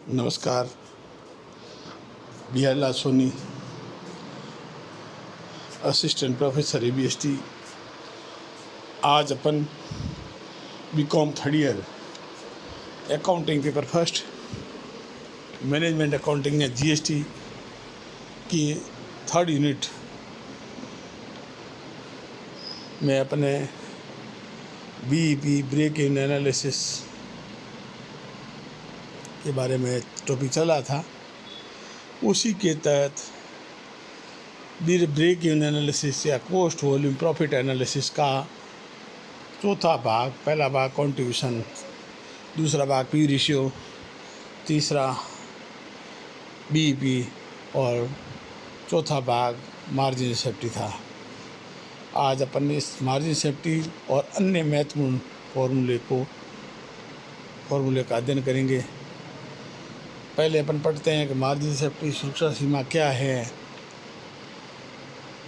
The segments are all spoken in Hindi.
नमस्कार। बिहारलाल सोनी, असिस्टेंट प्रोफेसर ABST। आज अपन BCom third year accounting paper first management accounting या GST की थर्ड यूनिट में अपने BEP ब्रेक इन एनालिसिस के बारे में टॉपिक चला था। उसी के तहत ब्रेक इन एनालिसिस या कॉस्ट वॉल्यूम प्रॉफिट एनालिसिस का चौथा भाग, पहला भाग कंट्रीब्यूशन, दूसरा भाग पी रेशियो, तीसरा BEP और चौथा भाग मार्जिन सेफ्टी था। आज अपन इस मार्जिन सेफ्टी और अन्य महत्वपूर्ण फॉर्मूले का अध्ययन करेंगे। पहले अपन पढ़ते हैं कि मार्जिन सेफ्टी सुरक्षा सीमा क्या है।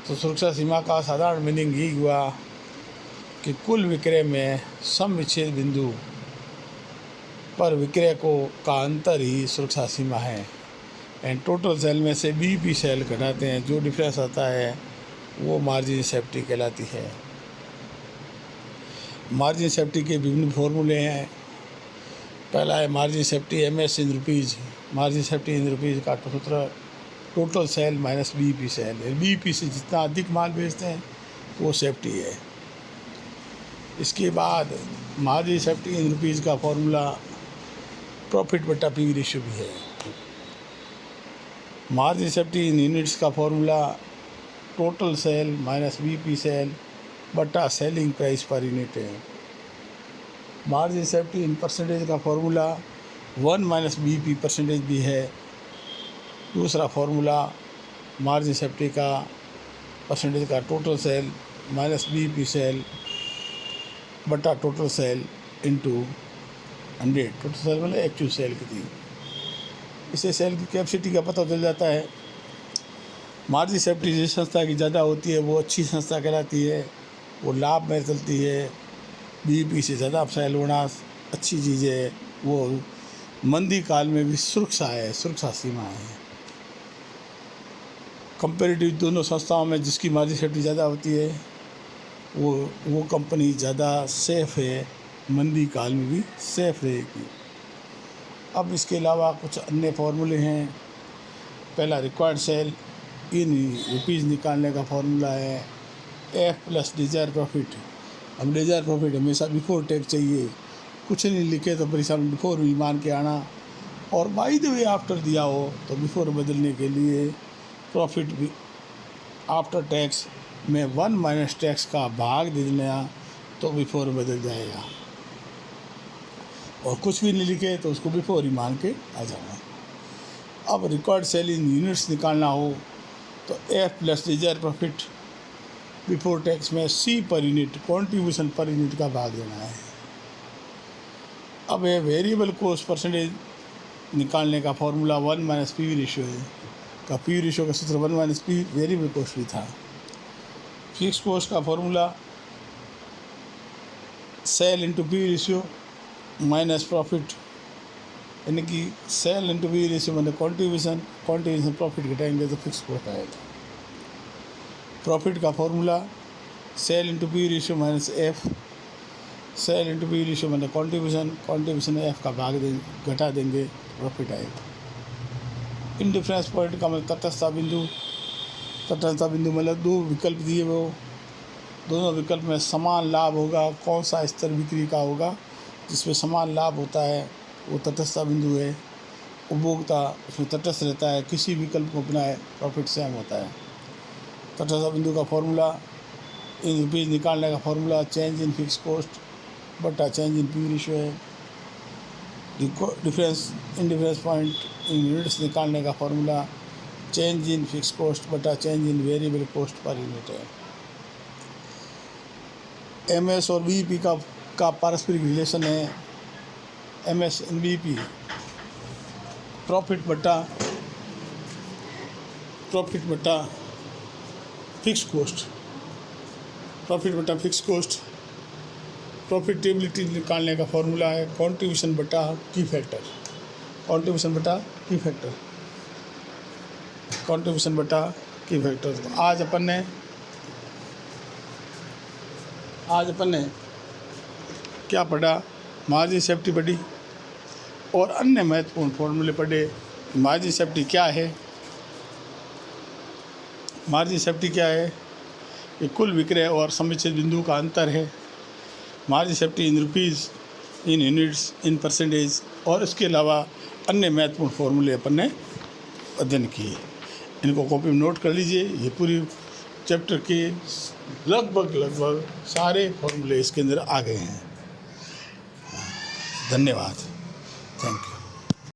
तो सुरक्षा सीमा का साधारण मीनिंग यही हुआ कि कुल विक्रय में सम विच्छेद बिंदु पर विक्रय का अंतर ही सुरक्षा सीमा है। एंड टोटल सेल में से BEP सेल घटाते हैं, जो डिफरेंस आता है वो मार्जिन सेफ्टी कहलाती है। मार्जिन सेफ्टी के विभिन्न फॉर्मूले हैं। पहला है margin safety MS in rupees. Margin safety in rupees का सूत्र total sale minus BEP sale. BEP से जितना अधिक माल बेचते हैं वो सेफ्टी है। इसके बाद मार्जिन सेफ्टी इन रुपीज़ का फॉर्मूला प्रॉफिट बटा PV रेशियो भी है। मार्जिन सेफ्टी इन यूनिट्स का formula total sale minus BEP sale बटा सेलिंग प्राइस पर यूनिट है। मार्जिन सेफ्टी इन परसेंटेज का फॉर्मूला 1 माइनस BEP परसेंटेज भी है। दूसरा फॉर्मूला मार्जिन सेफ्टी का परसेंटेज का total sale minus BEP sale बटा total sale into 100। Total sale मतलब एक्चुअल सेल कितनी, इससे सेल की कैपेसिटी का पता चल जाता है। मार्जिन सेफ्टी जिस संस्था की ज़्यादा होती है वो अच्छी संस्था कहलाती है, वो लाभ में चलती है। BEP से ज़्यादा सेल होना अच्छी चीज़ है, वो मंदी काल में भी सुरक्षा है, सुरक्षा सीमा है। कंपेरेटिव दोनों संस्थाओं में जिसकी मार्जिन सेफ्टी ज़्यादा होती है वो कंपनी ज़्यादा सेफ़ है, मंदी काल में भी सेफ़ रहेगी। अब इसके अलावा कुछ अन्य फॉर्मूले हैं। पहला रिक्वायर्ड सेल इन रुपीज़ निकालने का फॉर्मूला है F प्लस डिज़ायर प्रॉफिट। अब डिज़ायर प्रॉफिट हमेशा बिफोर टैक्स चाहिए, कुछ नहीं लिखे तो परेशान बिफोर भी मान के आना, और बाय द वे आफ्टर दिया हो तो बिफोर बदलने के लिए प्रॉफिट भी आफ्टर टैक्स में 1 माइनस टैक्स का भाग दे देना तो बिफोर बदल जाएगा, और कुछ भी नहीं लिखे तो उसको बिफोर ही मान के आ जाना। अब रिकॉर्ड सेल इन यूनिट्स निकालना हो तो F plus desire profit before tax में C per unit contribution per unit का भाग देना है। अब ये वेरिएबल कॉस्ट परसेंटेज निकालने का फॉर्मूला 1 माइनस PV रेशियो है। PV रेशियो का सूत्र 1 माइनस P वेरिएबल कॉस्ट भी था। फिक्स कॉस्ट का formula sale into PV ratio minus profit, यानी कि सेल इंटू PV रेशियो मतलब कॉन्ट्रीब्यूशन प्रॉफिट घटाएंगे तो फिक्स कॉस्ट आएगा। प्रॉफिट का formula sale into PV ratio minus F। Sale into PV ratio मतलब कॉन्ट्रीब्यूशन F का भाग घटा देंगे, प्रॉफिट आएगा। इंडिफरेंस पॉइंट का मतलब तटस्थता बिंदु मतलब दो विकल्प दिए, वो दोनों विकल्प में समान लाभ होगा। कौन सा स्तर बिक्री का होगा जिसमें समान लाभ होता है वो तटस्थता बिंदु है। उपभोक्ता उसमें तटस्थ रहता है, किसी विकल्प को अपनाए प्रॉफिट सेम होता है। तटस्थ बिंदु का फॉर्मूला इन रुपीज़ निकालने का formula change in fix cost बटा चेंज इन PV रेशियो है। इंडिफरेंस पॉइंट इन यूनिट्स निकालने का formula change in fix cost बटा change in variable cost per unit है। MS और BEP का पारस्परिक रिलेशन है। MS इन BEP प्रॉफिट बटा फिक्स कॉस्ट। प्रॉफिटेबिलिटी निकालने का फॉर्मूला है कंट्रीब्यूशन बटा की फैक्टर। कंट्रीब्यूशन बटा की फैक्टर, कंट्रीब्यूशन बटा की फैक्टर। तो आज अपन ने क्या पढ़ा, मार्जिन सेफ्टी पढ़ी और अन्य महत्वपूर्ण फॉर्मूले पढ़े। मार्जिन सेफ्टी क्या है, मार्जिन सेफ्टी क्या है, ये कुल विक्रय और समुचित बिंदु का अंतर है। Margin safety in rupees, in units, in percentage और इसके अलावा अन्य महत्वपूर्ण फॉर्मूले अपन ने अध्ययन किए। इनको कॉपी में नोट कर लीजिए। ये पूरी चैप्टर के लगभग सारे फॉर्मूले इसके अंदर आ गए हैं। धन्यवाद, थैंक यू।